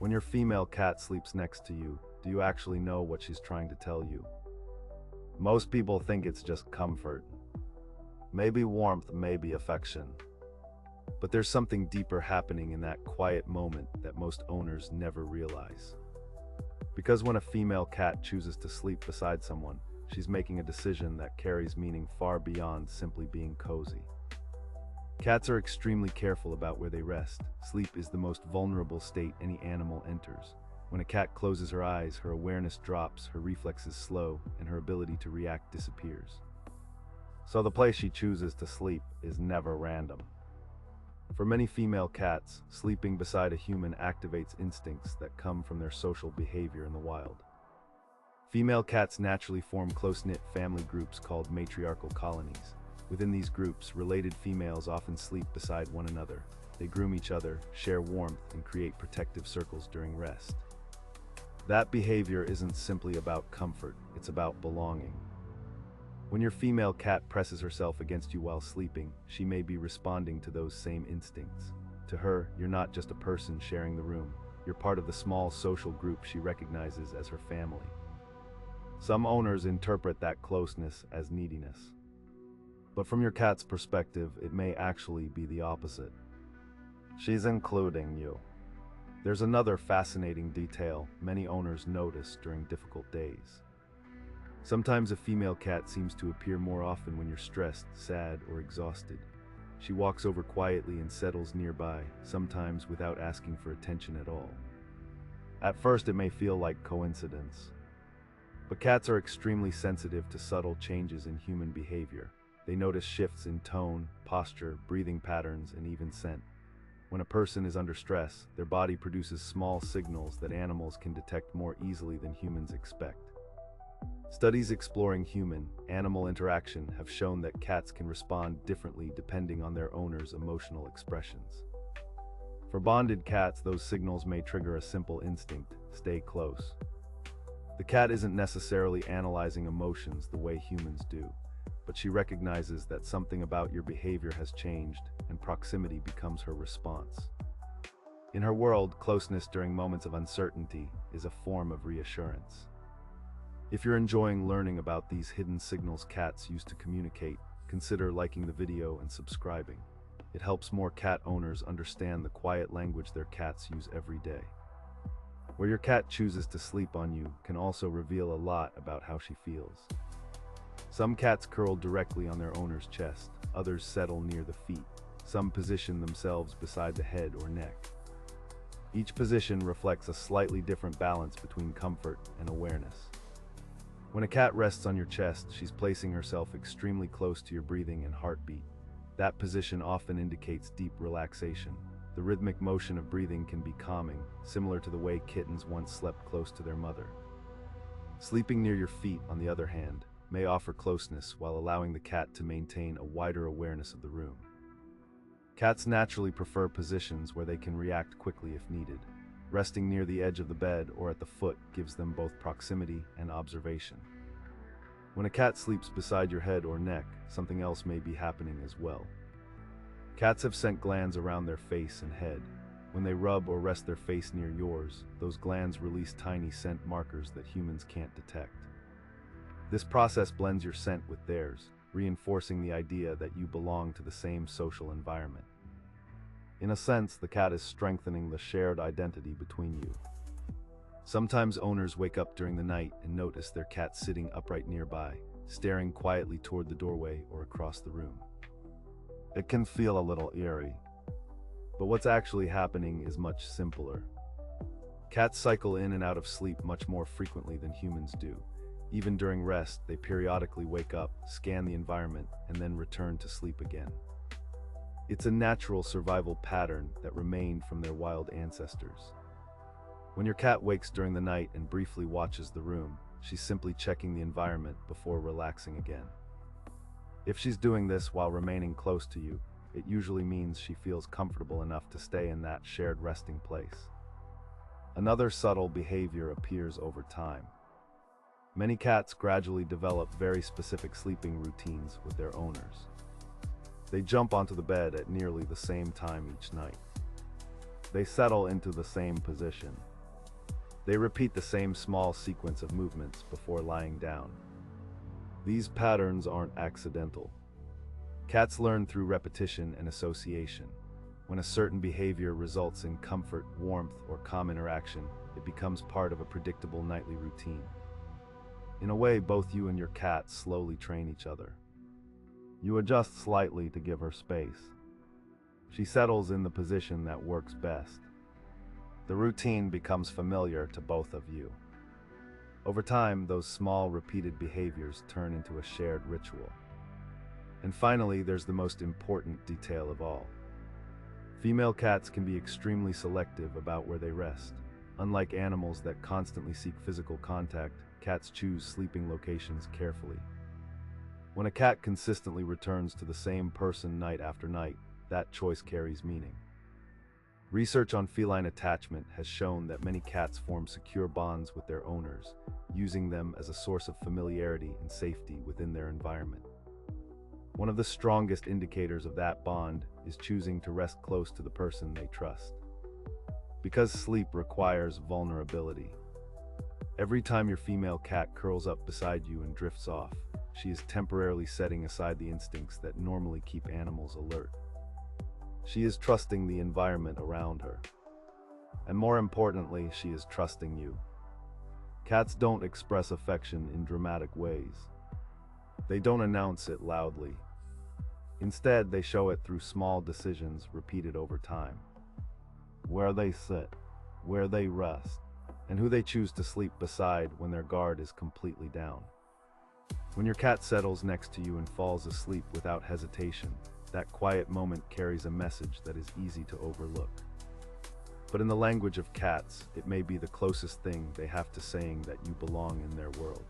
When your female cat sleeps next to you, do you actually know what she's trying to tell you? Most people think it's just comfort. Maybe warmth, maybe affection. But there's something deeper happening in that quiet moment that most owners never realize. Because when a female cat chooses to sleep beside someone, she's making a decision that carries meaning far beyond simply being cozy. Cats are extremely careful about where they rest. Sleep is the most vulnerable state any animal enters. When a cat closes her eyes, her awareness drops, her reflexes slow, and her ability to react disappears. So the place she chooses to sleep is never random. For many female cats, sleeping beside a human activates instincts that come from their social behavior in the wild. Female cats naturally form close-knit family groups called matriarchal colonies. Within these groups, related females often sleep beside one another. They groom each other, share warmth, and create protective circles during rest. That behavior isn't simply about comfort, it's about belonging. When your female cat presses herself against you while sleeping, she may be responding to those same instincts. To her, you're not just a person sharing the room, you're part of the small social group she recognizes as her family. Some owners interpret that closeness as neediness. But from your cat's perspective, it may actually be the opposite. She's including you. There's another fascinating detail many owners notice during difficult days. Sometimes a female cat seems to appear more often when you're stressed, sad, or exhausted. She walks over quietly and settles nearby, sometimes without asking for attention at all. At first, it may feel like coincidence. But cats are extremely sensitive to subtle changes in human behavior. They notice shifts in tone, posture, breathing patterns, and even scent. When a person is under stress, their body produces small signals that animals can detect more easily than humans expect. Studies exploring human-animal interaction have shown that cats can respond differently depending on their owner's emotional expressions. For bonded cats, those signals may trigger a simple instinct: stay close. The cat isn't necessarily analyzing emotions the way humans do, but she recognizes that something about your behavior has changed, and proximity becomes her response. In her world, closeness during moments of uncertainty is a form of reassurance. If you're enjoying learning about these hidden signals cats use to communicate, consider liking the video and subscribing. It helps more cat owners understand the quiet language their cats use every day. Where your cat chooses to sleep on you can also reveal a lot about how she feels. Some cats curl directly on their owner's chest, others settle near the feet, some position themselves beside the head or neck. Each position reflects a slightly different balance between comfort and awareness. When a cat rests on your chest, she's placing herself extremely close to your breathing and heartbeat. That position often indicates deep relaxation. The rhythmic motion of breathing can be calming, similar to the way kittens once slept close to their mother. Sleeping near your feet, on the other hand, may offer closeness while allowing the cat to maintain a wider awareness of the room. Cats naturally prefer positions where they can react quickly if needed. Resting near the edge of the bed or at the foot gives them both proximity and observation. When a cat sleeps beside your head or neck, something else may be happening as well. Cats have scent glands around their face and head. When they rub or rest their face near yours, those glands release tiny scent markers that humans can't detect. This process blends your scent with theirs, reinforcing the idea that you belong to the same social environment. In a sense, the cat is strengthening the shared identity between you. Sometimes owners wake up during the night and notice their cat sitting upright nearby, staring quietly toward the doorway or across the room. It can feel a little eerie, but what's actually happening is much simpler. Cats cycle in and out of sleep much more frequently than humans do. Even during rest, they periodically wake up, scan the environment, and then return to sleep again. It's a natural survival pattern that remained from their wild ancestors. When your cat wakes during the night and briefly watches the room, she's simply checking the environment before relaxing again. If she's doing this while remaining close to you, it usually means she feels comfortable enough to stay in that shared resting place. Another subtle behavior appears over time. Many cats gradually develop very specific sleeping routines with their owners. They jump onto the bed at nearly the same time each night. They settle into the same position. They repeat the same small sequence of movements before lying down. These patterns aren't accidental. Cats learn through repetition and association. When a certain behavior results in comfort, warmth, or calm interaction, it becomes part of a predictable nightly routine. In a way, both you and your cat slowly train each other. You adjust slightly to give her space. She settles in the position that works best. The routine becomes familiar to both of you. Over time, those small, repeated behaviors turn into a shared ritual. And finally, there's the most important detail of all. Female cats can be extremely selective about where they rest. Unlike animals that constantly seek physical contact, cats choose sleeping locations carefully. When a cat consistently returns to the same person night after night, that choice carries meaning. Research on feline attachment has shown that many cats form secure bonds with their owners, using them as a source of familiarity and safety within their environment. One of the strongest indicators of that bond is choosing to rest close to the person they trust. Because sleep requires vulnerability. Every time your female cat curls up beside you and drifts off, she is temporarily setting aside the instincts that normally keep animals alert. She is trusting the environment around her. And more importantly, she is trusting you. Cats don't express affection in dramatic ways. They don't announce it loudly. Instead, they show it through small decisions repeated over time. Where they sit, where they rest, and who they choose to sleep beside when their guard is completely down. When your cat settles next to you and falls asleep without hesitation, that quiet moment carries a message that is easy to overlook. But in the language of cats, it may be the closest thing they have to saying that you belong in their world.